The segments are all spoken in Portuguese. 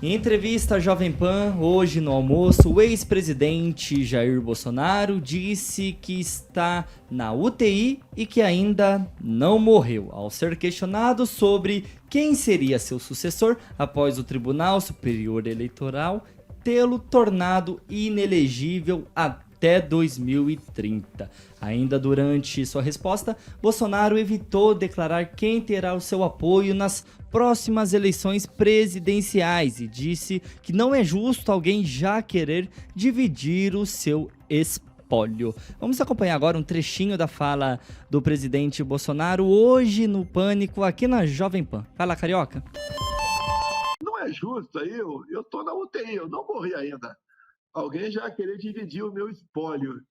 Em entrevista à Jovem Pan, hoje no almoço, o ex-presidente Jair Bolsonaro disse que está na UTI e que ainda não morreu. Ao ser questionado sobre quem seria seu sucessor após o Tribunal Superior Eleitoral tê-lo tornado inelegível até 2030. Ainda durante sua resposta, Bolsonaro evitou declarar quem terá o seu apoio nas próximas eleições presidenciais e disse que não é justo alguém já querer dividir o seu espólio. Vamos acompanhar agora um trechinho da fala do presidente Bolsonaro hoje no Pânico, aqui na Jovem Pan. Fala, Carioca. Não é justo aí, eu tô na UTI, eu não morri ainda. Alguém já querer dividir o meu espólio,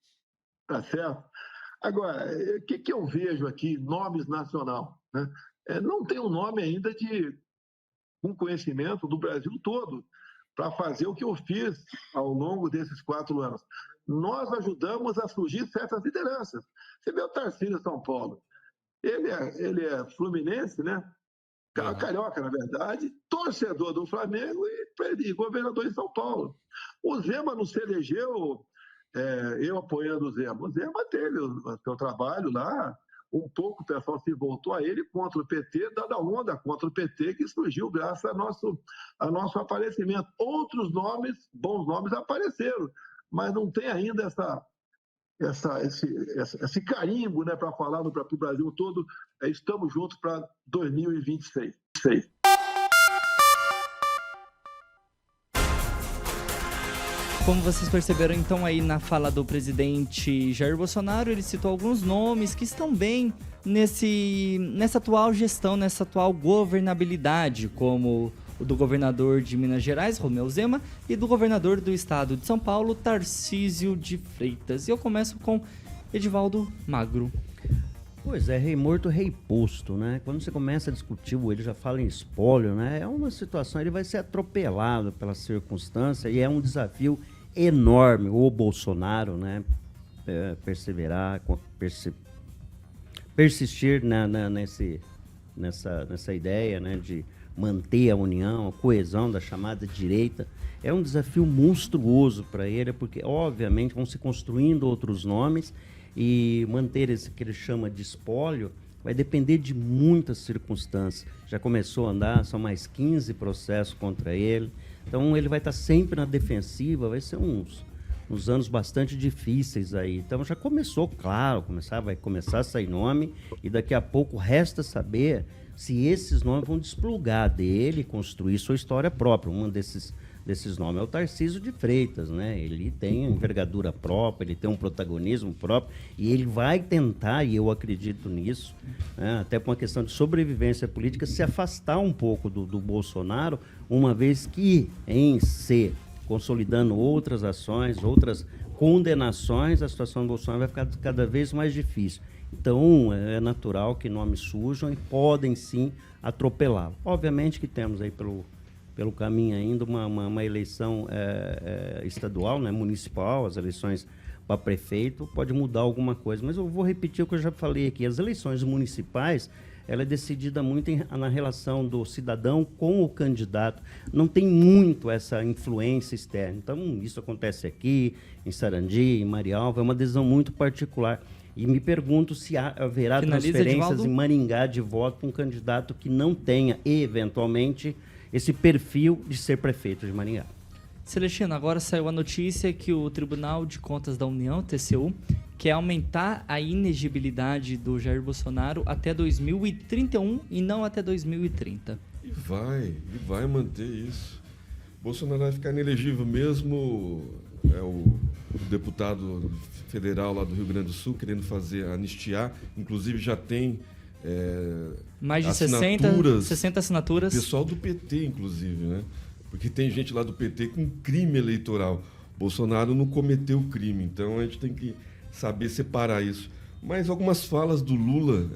tá certo? Agora, o que eu vejo aqui, nomes nacional, né? Não tem um nome ainda com conhecimento do Brasil todo para fazer o que eu fiz ao longo desses 4 anos. Nós ajudamos a surgir certas lideranças. Você vê o Tarcísio de São Paulo. Ele é fluminense, né? Carioca, na verdade, torcedor do Flamengo e governador de São Paulo. O Zema não se elegeu eu apoiando o Zema. O Zema teve o seu trabalho lá, um pouco o pessoal se voltou a ele contra o PT, dada a onda contra o PT que surgiu graças a nosso aparecimento. Outros nomes, bons nomes, apareceram, mas não tem ainda esse carimbo, né, para falar para o Brasil todo, estamos juntos para 2026. Como vocês perceberam então aí na fala do presidente Jair Bolsonaro, ele citou alguns nomes que estão bem nessa atual gestão, nessa atual governabilidade, como o do governador de Minas Gerais, Romeu Zema, e do governador do estado de São Paulo, Tarcísio de Freitas. E eu começo com Edivaldo Magro. Pois é, rei morto, rei posto, né? Quando você começa a discutir, ele já fala em espólio, né? É uma situação, ele vai ser atropelado pela circunstância e é um desafio enorme. O Bolsonaro, né? Perseverar, persistir nessa ideia, né? De manter a união, a coesão da chamada direita. É um desafio monstruoso para ele, porque, obviamente, vão se construindo outros nomes. E manter esse que ele chama de espólio vai depender de muitas circunstâncias. Já começou a andar, são mais 15 processos contra ele. Então ele vai estar sempre na defensiva, vai ser uns anos bastante difíceis aí. Então já começou, claro, vai começar a sair nome e daqui a pouco resta saber se esses nomes vão desplugar dele e construir sua história própria. Um desses nomes é o Tarcísio de Freitas, né? Ele tem envergadura própria, ele tem um protagonismo próprio e ele vai tentar, e eu acredito nisso, né, até por uma questão de sobrevivência política, se afastar um pouco do Bolsonaro, uma vez que em se consolidando outras ações, outras condenações, a situação do Bolsonaro vai ficar cada vez mais difícil. Então, é natural que nomes surjam e podem sim atropelá-lo. Obviamente que temos aí pelo caminho ainda uma eleição estadual, né, municipal, as eleições para prefeito, pode mudar alguma coisa. Mas eu vou repetir o que eu já falei aqui. As eleições municipais, ela é decidida muito na relação do cidadão com o candidato. Não tem muito essa influência externa. Então, isso acontece aqui, em Sarandi, em Marialva, é uma decisão muito particular. E me pergunto se haverá transferências em Maringá de voto para um candidato que não tenha, eventualmente, esse perfil de ser prefeito de Maringá. Celestino, agora saiu a notícia que o Tribunal de Contas da União, TCU, quer aumentar a inegibilidade do Jair Bolsonaro até 2031 e não até 2030. E vai manter isso. Bolsonaro vai ficar inelegível mesmo. O deputado federal lá do Rio Grande do Sul querendo anistiar, inclusive já tem mais de assinaturas, 60 assinaturas. Pessoal do PT, inclusive, né? Porque tem gente lá do PT com crime eleitoral. Bolsonaro não cometeu crime, então a gente tem que saber separar isso. Mas algumas falas do Lula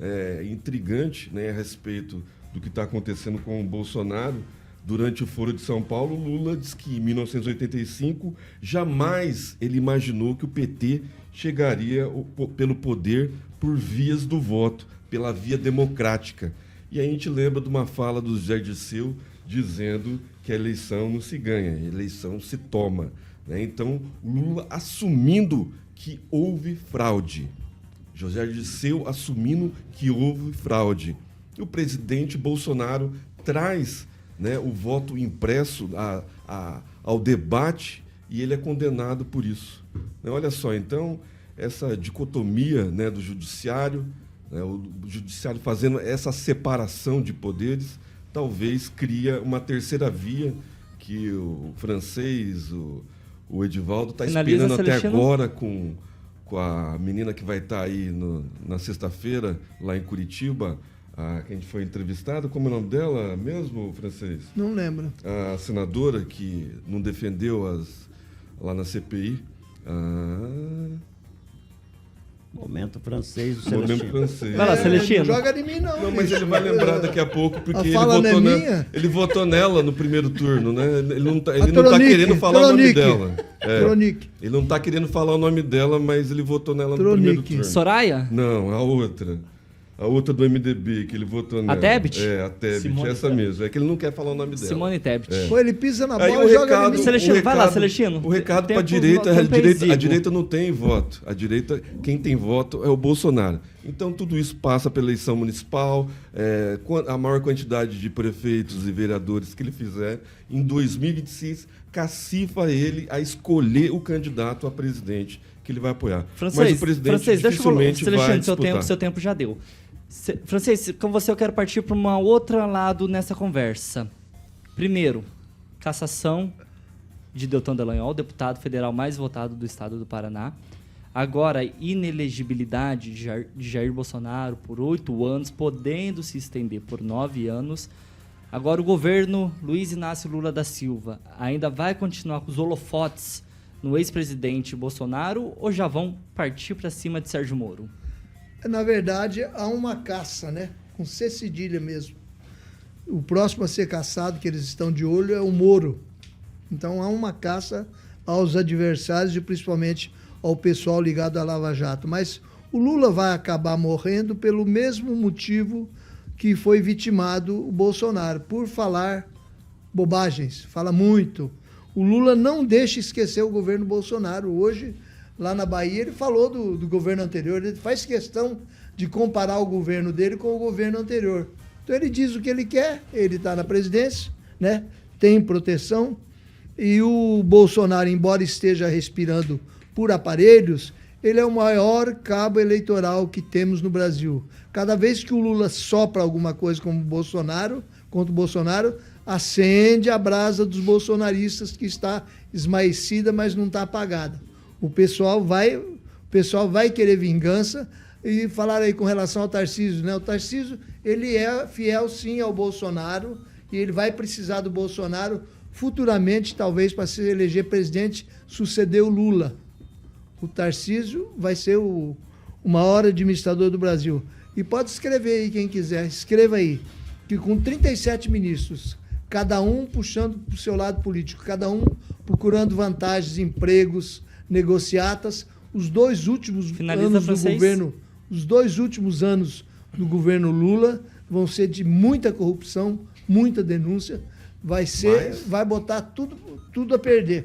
intrigantes, né, a respeito do que está acontecendo com o Bolsonaro. Durante o Foro de São Paulo, Lula diz que em 1985 jamais ele imaginou que o PT chegaria pelo poder por vias do voto, pela via democrática. E aí a gente lembra de uma fala do Zé Dirceu dizendo que a eleição não se ganha, a eleição se toma, né? Então, Lula assumindo que houve fraude. José Dirceu assumindo que houve fraude. E o presidente Bolsonaro traz, né, o voto impresso ao debate e ele é condenado por isso. Olha só, então, essa dicotomia, né, do judiciário, né, o judiciário fazendo essa separação de poderes, talvez cria uma terceira via que o Francês, o Edivaldo está esperando até agora com a menina que vai estar aí na sexta-feira, lá em Curitiba, que a gente foi entrevistado. Como é o nome dela mesmo, Francês? Não lembro. A senadora que não defendeu lá na CPI. Momento francês do Momento Celestino. francês. Vai lá, Celestino. Não joga de mim, não. Não, mas ele vai lembrar daqui a pouco, porque ele votou nela no primeiro turno, né? Ele não tá querendo falar o nome dela. Ele não está querendo falar o nome dela, mas ele votou nela no primeiro turno. Soraya? Não, a outra. A outra do MDB, que ele votou nela. A Tebet? A Tebet, essa mesmo. É que ele não quer falar o nome dela. Simone Tebet. Pô, ele pisa na bola Aí e joga de mim. Celestino, vai lá, Celestino. O recado para a direita, a direita não tem voto. A direita, quem tem voto é o Bolsonaro. Então, tudo isso passa pela eleição municipal, a maior quantidade de prefeitos e vereadores que ele fizer. Em 2026, cacifa ele a escolher o candidato a presidente que ele vai apoiar. Mas o presidente dificilmente vai disputar. Seu tempo já deu. Francês, com você eu quero partir para um outro lado nessa conversa. Primeiro, cassação de Deltan Dallagnol, deputado federal mais votado do estado do Paraná. Agora, inelegibilidade de Jair Bolsonaro por 8 anos, podendo se estender por 9 anos. Agora, o governo Luiz Inácio Lula da Silva ainda vai continuar com os holofotes no ex-presidente Bolsonaro ou já vão partir para cima de Sérgio Moro? Na verdade, há uma caça, né? Com C cedilha mesmo. O próximo a ser caçado, que eles estão de olho, é o Moro. Então, há uma caça aos adversários e principalmente ao pessoal ligado à Lava Jato. Mas o Lula vai acabar morrendo pelo mesmo motivo que foi vitimado o Bolsonaro, por falar bobagens, fala muito. O Lula não deixa esquecer o governo Bolsonaro. Hoje, lá na Bahia, ele falou do governo anterior, ele faz questão de comparar o governo dele com o governo anterior. Então ele diz o que ele quer, ele está na presidência, né? Tem proteção, e o Bolsonaro, embora esteja respirando por aparelhos, ele é o maior cabo eleitoral que temos no Brasil. Cada vez que o Lula sopra alguma coisa contra o Bolsonaro, acende a brasa dos bolsonaristas que está esmaecida, mas não está apagada. O pessoal vai querer vingança. E falar aí com relação ao Tarcísio, né? O Tarcísio, ele é fiel sim ao Bolsonaro e ele vai precisar do Bolsonaro futuramente, talvez, para se eleger presidente, suceder o Lula. O Tarcísio vai ser o maior administrador do Brasil. E pode escrever aí, quem quiser, escreva aí, que com 37 ministros, cada um puxando para o seu lado político, cada um procurando vantagens, empregos, negociatas, os dois últimos anos do governo Lula vão ser de muita corrupção, muita denúncia, vai botar tudo a perder.